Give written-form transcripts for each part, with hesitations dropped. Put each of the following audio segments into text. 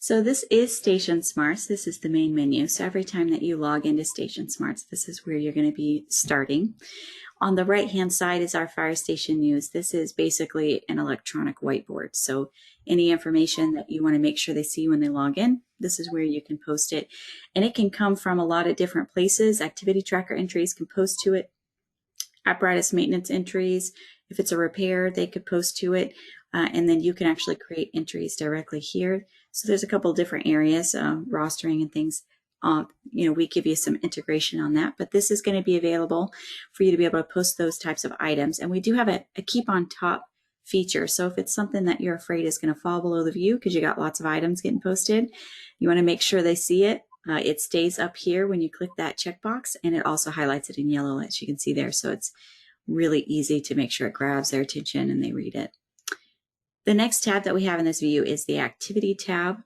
So this is StationSMARTS. This is the main menu. So every time that you log into StationSMARTS, this is where you're going to be starting. On the right-hand side is our fire station news. This is basically an electronic whiteboard. So any information that you want to make sure they see when they log in, this is where you can post it. And it can come from a lot of different places. Activity tracker entries can post to it. Apparatus maintenance entries. If it's a repair, they could post to it. And then you can actually create entries directly here. So there's a couple of different areas, rostering and things. We give you some integration on that, but this is going to be available for you to be able to post those types of items. And we do have a keep on top feature. So if it's something that you're afraid is going to fall below the view because you got lots of items getting posted, you want to make sure they see it. It stays up here when you click that checkbox, and it also highlights it in yellow, as you can see there. So it's really easy to make sure it grabs their attention and they read it. The next tab that we have in this view is the Activity tab.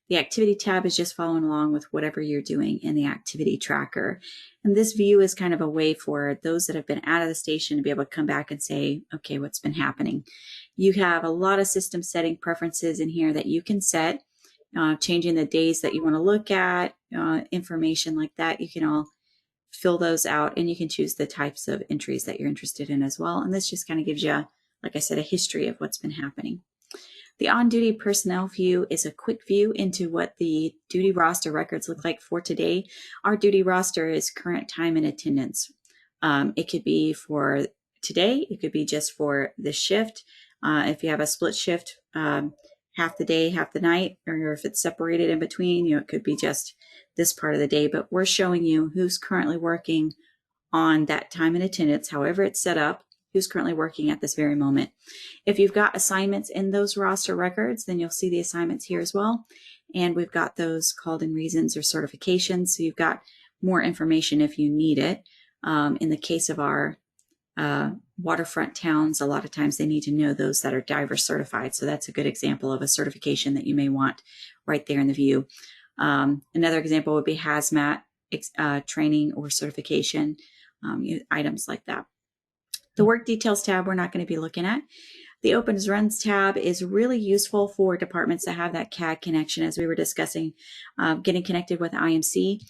The Activity tab is just following along with whatever you're doing in the activity tracker. And this view is kind of a way for those that have been out of the station to be able to come back and say, okay, what's been happening? You have a lot of system setting preferences in here that you can set, changing the days that you want to look at, information like that. You can all fill those out, and you can choose the types of entries that you're interested in as well. And this just kind of gives you, like I said, a history of what's been happening. The on-duty personnel view is a quick view into what the duty roster records look like for today. Our duty roster is current time and attendance. It could be for today. It could be just for the shift. If you have a split shift, half the day, half the night, or if it's separated in between, it could be just this part of the day. But we're showing you who's currently working on that time and attendance, however it's set up, who's currently working at this very moment. If you've got assignments in those roster records, then you'll see the assignments here as well. And we've got those called in reasons or certifications. So you've got more information if you need it. In the case of our waterfront towns, a lot of times they need to know those that are diver certified. So that's a good example of a certification that you may want right there in the view. Another example would be hazmat training or certification, items like that. The work details tab we're not going to be looking at. The opens runs tab is really useful for departments that have that CAD connection, as we were discussing, getting connected with IMC.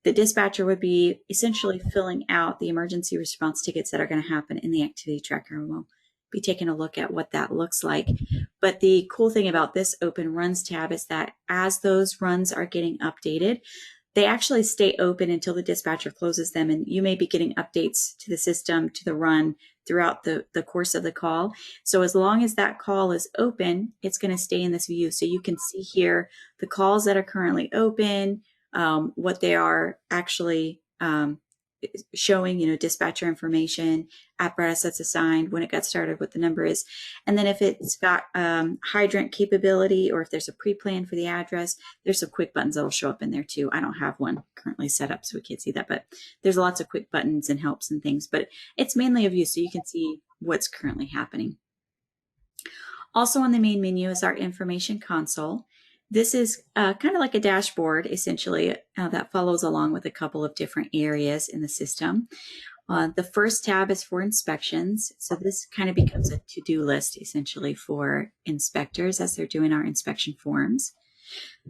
The dispatcher would be essentially filling out the emergency response tickets that are going to happen in the activity tracker. We'll be taking a look at what that looks like. But the cool thing about this open runs tab is that as those runs are getting updated, they actually stay open until the dispatcher closes them, and you may be getting updates to the system, to the run throughout the course of the call. So as long as that call is open, it's going to stay in this view. So you can see here the calls that are currently open, what they are actually showing, dispatcher information, apparatus that's assigned, when it got started, what the number is. And then if it's got hydrant capability, or if there's a pre-plan for the address, there's some quick buttons that'll show up in there too. I don't have one currently set up, so we can't see that, but there's lots of quick buttons and helps and things, but it's mainly a view so you can see what's currently happening. Also on the main menu is our information console. This is kind of like a dashboard, essentially, that follows along with a couple of different areas in the system. The first tab is for inspections. So this kind of becomes a to-do list, essentially, for inspectors as they're doing our inspection forms.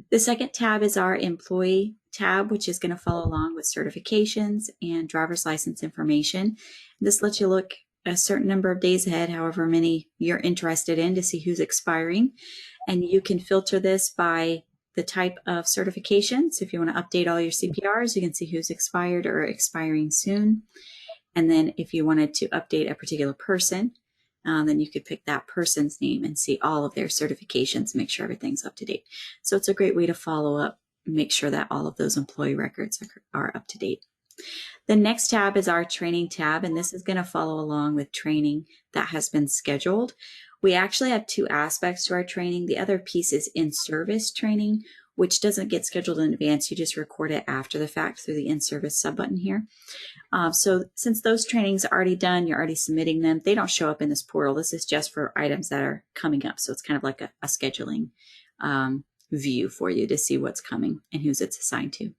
The second tab is our employee tab, which is going to follow along with certifications and driver's license information. This lets you look a certain number of days ahead, however many you're interested in, to see who's expiring. And you can filter this by the type of certification. So if you want to update all your CPRs, you can see who's expired or expiring soon. And then if you wanted to update a particular person, then you could pick that person's name and see all of their certifications, make sure everything's up to date. So it's a great way to follow up and make sure that all of those employee records are up to date. The next tab is our training tab, and this is going to follow along with training that has been scheduled. We actually have two aspects to our training. The other piece is in-service training, which doesn't get scheduled in advance. You just record it after the fact through the in-service sub-button here. So since those trainings are already done, you're already submitting them, they don't show up in this portal. This is just for items that are coming up. So it's kind of like a scheduling view for you to see what's coming and who's it's assigned to.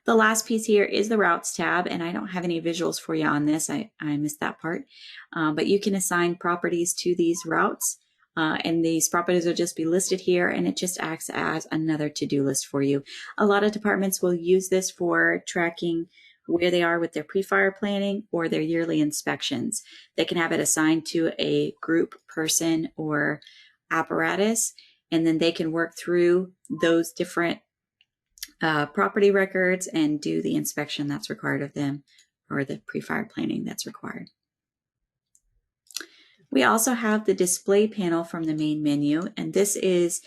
The last piece here is the routes tab, and I don't have any visuals for you on this. I missed that part, but you can assign properties to these routes. And these properties will just be listed here, and it just acts as another to-do list for you. A lot of departments will use this for tracking where they are with their pre-fire planning or their yearly inspections. They can have it assigned to a group, person, or apparatus, and then they can work through those different property records and do the inspection that's required of them, or the pre-fire planning that's required. We also have the display panel from the main menu, and this is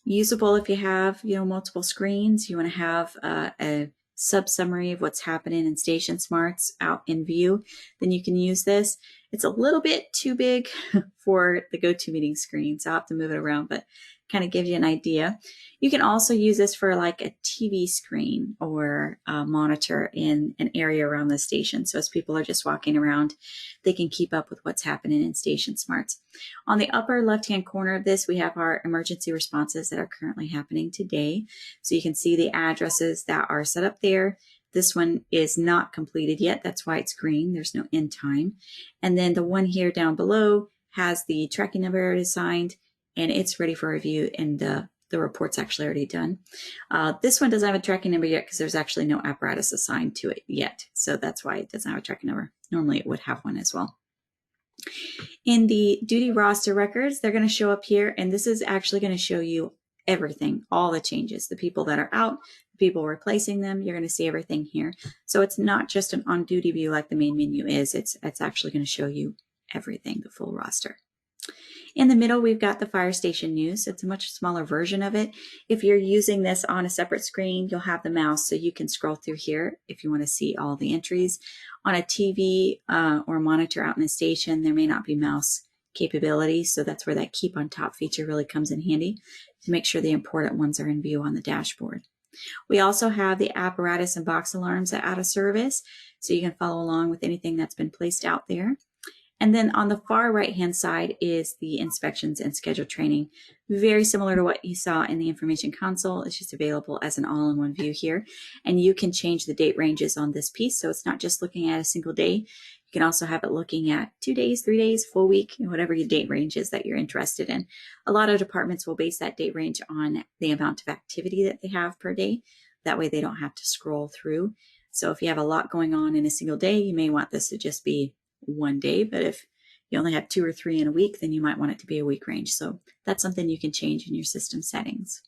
usable if you have, multiple screens. You want to have a sub-summary of what's happening in StationSMARTS out in view, then you can use this. It's a little bit too big for the GoToMeeting screen, so I'll have to move it around, but kind of gives you an idea. You can also use this for like a TV screen or a monitor in an area around the station. So as people are just walking around, they can keep up with what's happening in StationSMARTS. On the upper left-hand corner of this, we have our emergency responses that are currently happening today. So you can see the addresses that are set up there. This one is not completed yet. That's why it's green. There's no end time. And then the one here down below has the tracking number assigned, and it's ready for review, and the report's actually already done. This one doesn't have a tracking number yet because there's actually no apparatus assigned to it yet. So that's why it doesn't have a tracking number. Normally it would have one as well. In the duty roster records, they're going to show up here, and this is actually going to show you everything, all the changes, the people that are out, the people replacing them. You're going to see everything here. So it's not just an on-duty view like the main menu is. It's actually going to show you everything, the full roster. In the middle, we've got the fire station news. It's a much smaller version of it. If you're using this on a separate screen, you'll have the mouse, so you can scroll through here if you want to see all the entries. On a TV or monitor out in the station, there may not be mouse capability, so that's where that keep on top feature really comes in handy to make sure the important ones are in view on the dashboard. We also have the apparatus and box alarms that are out of service, so you can follow along with anything that's been placed out there. And then on the far right-hand side is the inspections and scheduled training. Very similar to what you saw in the information console. It's just available as an all-in-one view here. And you can change the date ranges on this piece, so it's not just looking at a single day. You can also have it looking at 2 days, 3 days, full week, whatever your date range is that you're interested in. A lot of departments will base that date range on the amount of activity that they have per day. That way they don't have to scroll through. So if you have a lot going on in a single day, you may want this to just be 1 day, but if you only have 2 or 3 in a week, then you might want it to be a week range. So that's something you can change in your system settings.